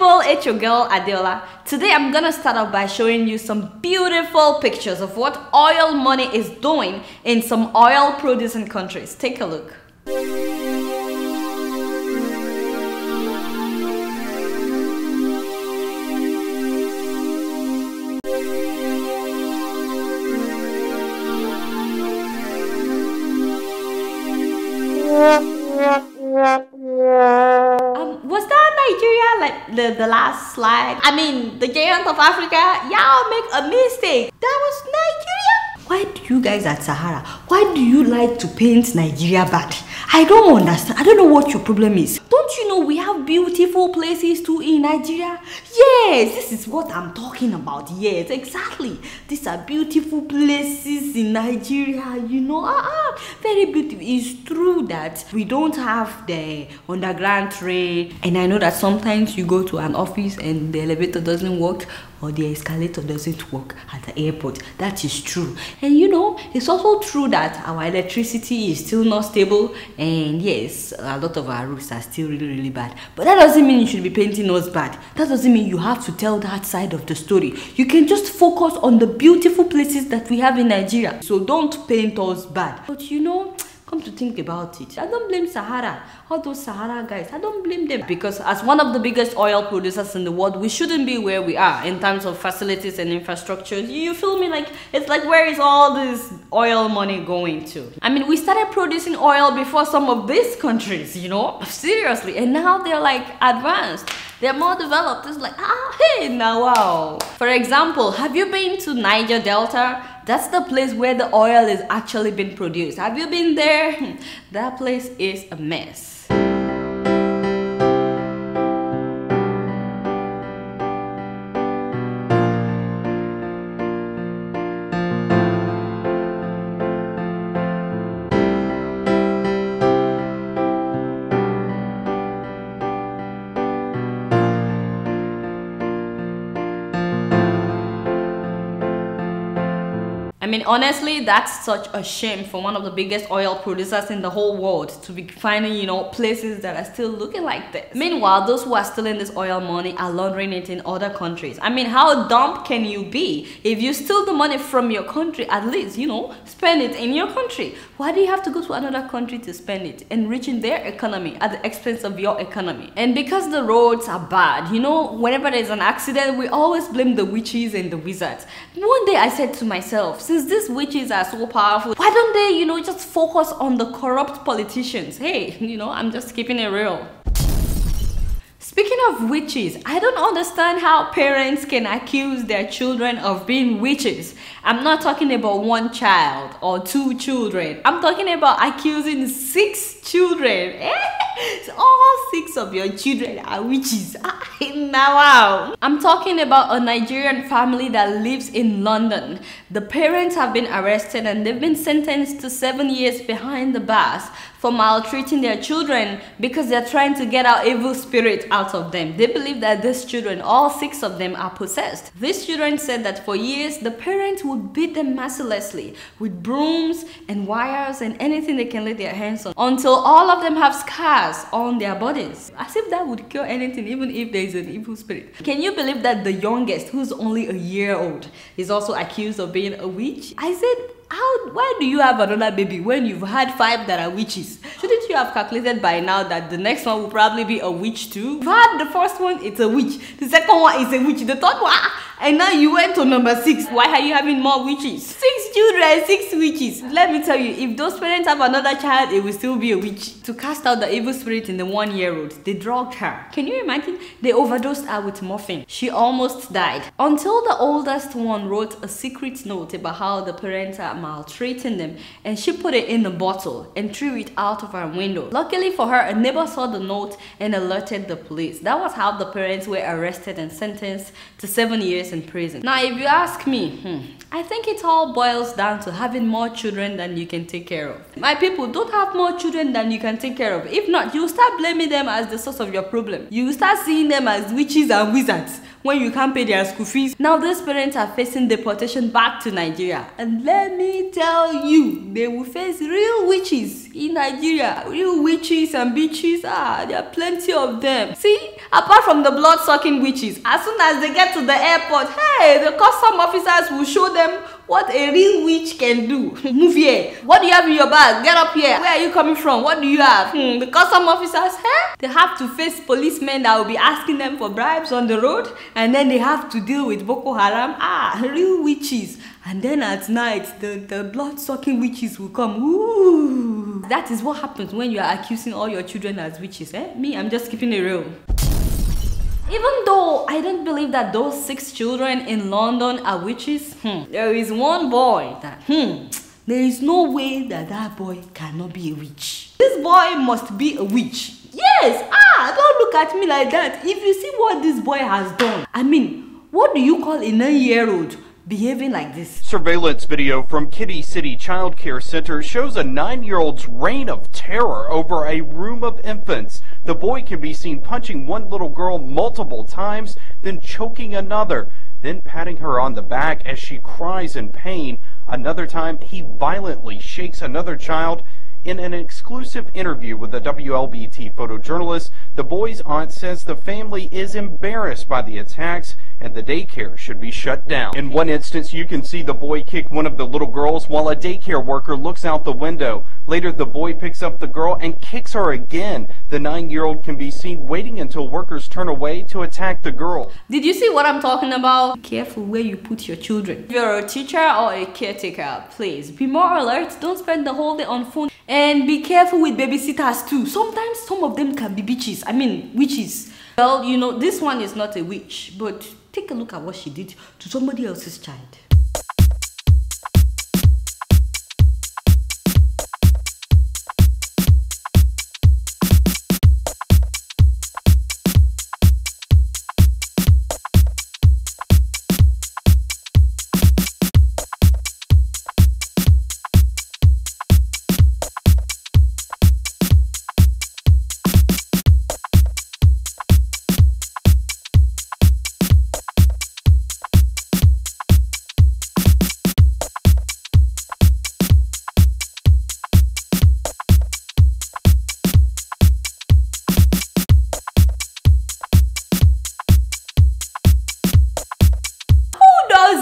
people, it's your girl Adeola. Today I'm gonna start off by showing you some beautiful pictures of what oil money is doing in some oil producing countries. Take a look. Was that Nigeria, like the last slide? I mean, the giant of Africa? Y'all make a mistake. That was Nigeria. Why do you guys at Sahara, why do you like to paint Nigeria bad? I don't understand. I don't know what your problem is. Don't you know we have beautiful places too in Nigeria? Yes, this is what I'm talking about. Yes, exactly. These are beautiful places in Nigeria, you know. Very beautiful. It's true that we don't have the underground train, and I know that sometimes you go to an office and the elevator doesn't work or the escalator doesn't work at the airport. That is true. And you know, it's also true that our electricity is still not stable, and yes, a lot of our roofs are still really bad. But that doesn't mean you should be painting us bad. That doesn't mean you have to tell that side of the story. You can just focus on the beautiful places that we have in Nigeria. So don't paint us bad. But you know, come to think about it, I don't blame Sahara. All those Sahara guys, I don't blame them, because as one of the biggest oil producers in the world, we shouldn't be where we are in terms of facilities and infrastructure. You feel me? Like, it's like, where is all this oil money going to? I mean, we started producing oil before some of these countries, you know, seriously, and now they're like advanced. They're more developed. It's like, hey, now wow. For example, have you been to Niger Delta? That's the place where the oil is actually being produced. Have you been there? That place is a mess. I mean, honestly, that's such a shame for one of the biggest oil producers in the whole world to be finding, you know, places that are still looking like this. Meanwhile, those who are stealing this oil money are laundering it in other countries. I mean, how dumb can you be? If you steal the money from your country, at least, you know, spend it in your country. Why do you have to go to another country to spend it, enriching their economy at the expense of your economy? And because the roads are bad, you know, whenever there's an accident, we always blame the witches and the wizards. One day I said to myself, since these witches are so powerful, why don't they, you know, just focus on the corrupt politicians? Hey, you know, I'm just keeping it real. Speaking of witches, I don't understand how parents can accuse their children of being witches. I'm not talking about one child or two children. I'm talking about accusing 6 children. So all 6 of your children are witches. Now wow. I'm talking about a Nigerian family that lives in London. The parents have been arrested and they've been sentenced to 7 years behind the bars for maltreating their children because they're trying to get our evil spirit out of them. They believe that these children, all 6 of them, are possessed. These children said that for years the parents would beat them mercilessly with brooms and wires and anything they can lay their hands on, until all of them have scars on their bodies. As if that would cure anything, even if there is an evil spirit. Can you believe that the youngest, who's only a year old, is also accused of being a witch? I said, why do you have another baby when you've had 5 that are witches? Shouldn't you have calculated by now that the next one will probably be a witch too? You've had the first one, it's a witch. The second one is a witch. The third one, and now you went to number 6. Why are you having more witches? 6 children, 6 witches. Let me tell you, if those parents have another child, it will still be a witch. To cast out the evil spirit in the 1-year-old, they drugged her. Can you imagine? They overdosed her with morphine. She almost died. Until the oldest one wrote a secret note about how the parents are maltreating them, and she put it in a bottle and threw it out of her window. Luckily for her, a neighbor saw the note and alerted the police. That was how the parents were arrested and sentenced to 7 years in prison. Now, if you ask me, I think it all boils down to having more children than you can take care of. My people, don't have more children than you can take care of. If not, you start blaming them as the source of your problem. You start seeing them as witches and wizards when you can't pay their school fees. Now these parents are facing deportation back to Nigeria, and let me tell you, they will face real witches in Nigeria. Real witches and bitches, there are plenty of them. See, Apart from the blood-sucking witches, as soon as they get to the airport, hey, the custom officers will show them what a real witch can do. Move here. What do you have in your bag? Get up here. Where are you coming from? What do you have? The custom officers, they have to face policemen that will be asking them for bribes on the road, and then they have to deal with Boko Haram. Real witches. And then at night, the blood-sucking witches will come. Ooh. That is what happens when you are accusing all your children as witches. Me, I'm just keeping it real. Even though I don't believe that those 6 children in London are witches, there is one boy that, there is no way that that boy cannot be a witch. This boy must be a witch. Yes, don't look at me like that. If you see what this boy has done, I mean, what do you call a 9-year-old behaving like this? Surveillance video from Kitty City Child Care Center shows a 9-year-old's reign of terror over a room of infants. The boy can be seen punching one little girl multiple times, then choking another, then patting her on the back as she cries in pain. Another time, he violently shakes another child. In an exclusive interview with the WLBT photojournalist, the boy's aunt says the family is embarrassed by the attacks and the daycare should be shut down. In one instance, you can see the boy kick one of the little girls while a daycare worker looks out the window. Later, the boy picks up the girl and kicks her again. The 9-year-old can be seen waiting until workers turn away to attack the girl. Did you see what I'm talking about? Be careful where you put your children. If you're a teacher or a caretaker, please be more alert. Don't spend the whole day on phone. And be careful with babysitters too. Sometimes some of them can be bitches. I mean, witches. Well, you know, this one is not a witch, but take a look at what she did to somebody else's child.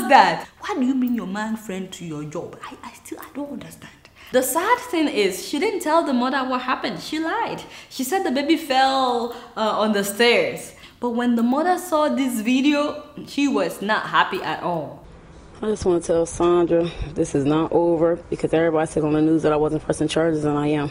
That? Why do you bring your man friend to your job? I don't understand. The sad thing is, she didn't tell the mother what happened. She lied. She said the baby fell on the stairs. But when the mother saw this video, she was not happy at all. I just want to tell Sandra this is not over because everybody said on the news that I wasn't pressing charges, and I am.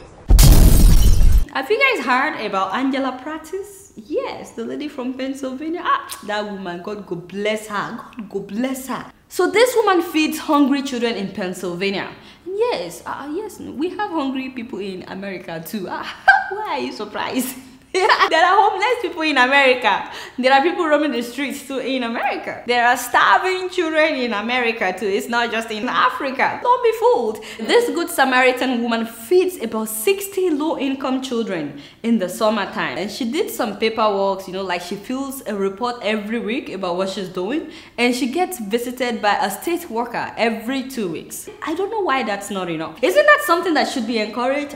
Have you guys heard about Angela Practice? Yes, the lady from Pennsylvania. That woman, God go bless her. God go bless her. So this woman feeds hungry children in Pennsylvania. Yes, yes, we have hungry people in America too. Why are you surprised? There are homeless people in America. There are people roaming the streets too in America. There are starving children in America too. It's not just in Africa. Don't be fooled. This Good Samaritan woman feeds about 60 low-income children in the summertime. And she did some paperwork, you know, like she fills a report every week about what she's doing. And she gets visited by a state worker every 2 weeks. I don't know why that's not enough. Isn't that something that should be encouraged?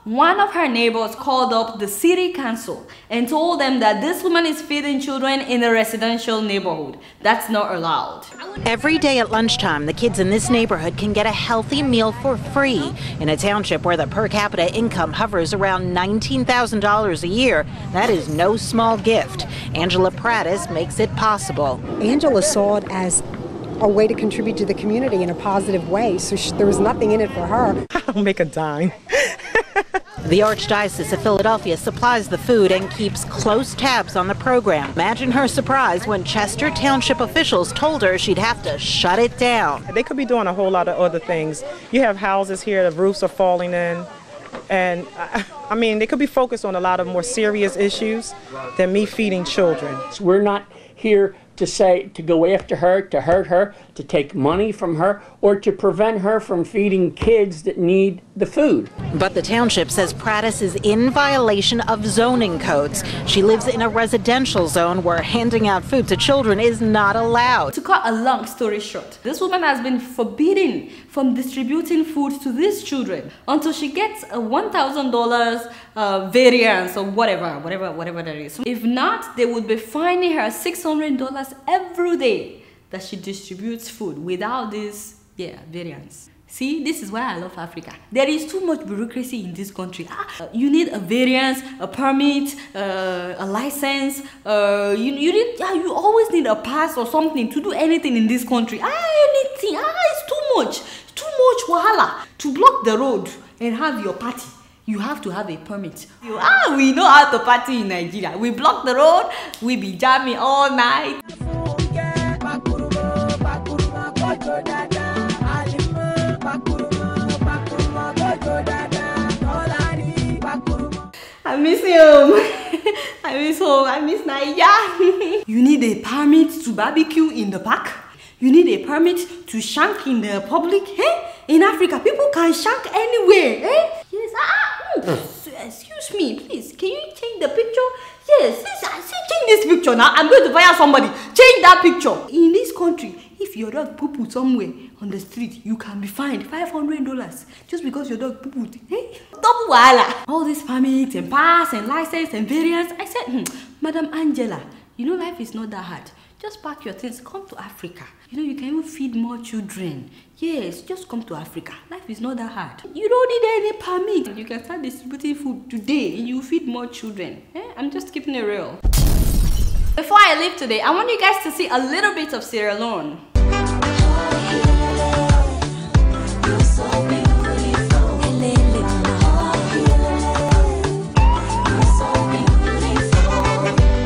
One of her neighbors called up the city council and told them that this woman is feeding children in a residential neighborhood. That's not allowed. Every day at lunchtime, the kids in this neighborhood can get a healthy meal for free. In a township where the per capita income hovers around $19,000 a year, that is no small gift. Angela Prattis makes it possible. Angela saw it as a way to contribute to the community in a positive way, so there was nothing in it for her. I don't make a dime. The Archdiocese of Philadelphia supplies the food and keeps close tabs on the program. Imagine her surprise when Chester Township officials told her she'd have to shut it down. They could be doing a whole lot of other things. You have houses here, the roofs are falling in. And I mean, they could be focused on a lot of more serious issues than me feeding children. We're not here to go after her, to hurt her, to take money from her, or to prevent her from feeding kids that need the food. But the township says Prattis is in violation of zoning codes. She lives in a residential zone where handing out food to children is not allowed. To cut a long story short, this woman has been forbidden from distributing food to these children until she gets a $1,000 variance or whatever that is. If not, they would be fining her $600 every day that she distributes food without this variance. See, this is why I love Africa. There is too much bureaucracy in this country. You need a variance, a permit, a license. You always need a pass or something to do anything in this country. Anything. It's too much. Too much wahala. To block the road and have your party, you have to have a permit. We know how to party in Nigeria. We block the road. We be jamming all night. I miss him. I miss home. I miss Nigeria. You need a permit to barbecue in the park. You need a permit to shank in the public. In Africa, people can shank anywhere. Yes. Excuse me, please. Can you change the picture? Yes. Change this picture now. I'm going to fire somebody. Change that picture. In this country, if your dog poo-poo somewhere on the street, you can be fined $500 just because your dog poo-pooed. Double wahala. All this permits and pass and license and variance. I said, Madam Angela, you know life is not that hard. Just pack your things, come to Africa. You know, you can even feed more children. Yes, just come to Africa. Life is not that hard. You don't need any permit. You can start distributing food today and you feed more children. I'm just keeping it real. Before I leave today, I want you guys to see a little bit of Sierra-Leone.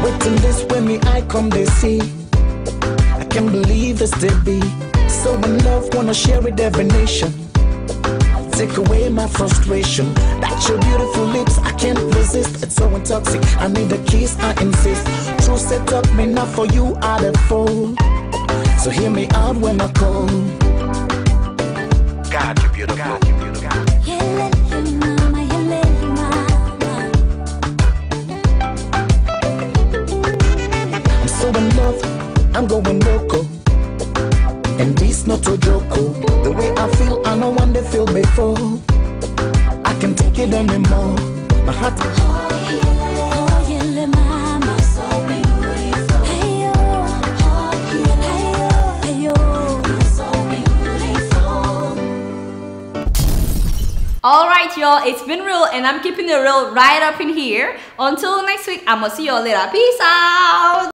Waiting this when me I come they see. I can't believe this to be. So in love, wanna share with every nation. Take away my frustration. That's your beautiful lips, I can't resist. It's so intoxic, I need a kiss, I insist. True set up me not for you, I the fool. So hear me out when I call. God, you're beautiful. God, you're beautiful. I'm so in love, I'm going loco. And this not a joke. The way I feel, I know one they feel before. I can't take it anymore. My heart. Alright y'all, it's been real and I'm keeping it real right up in here. Until next week, I'ma see y'all later. Peace out!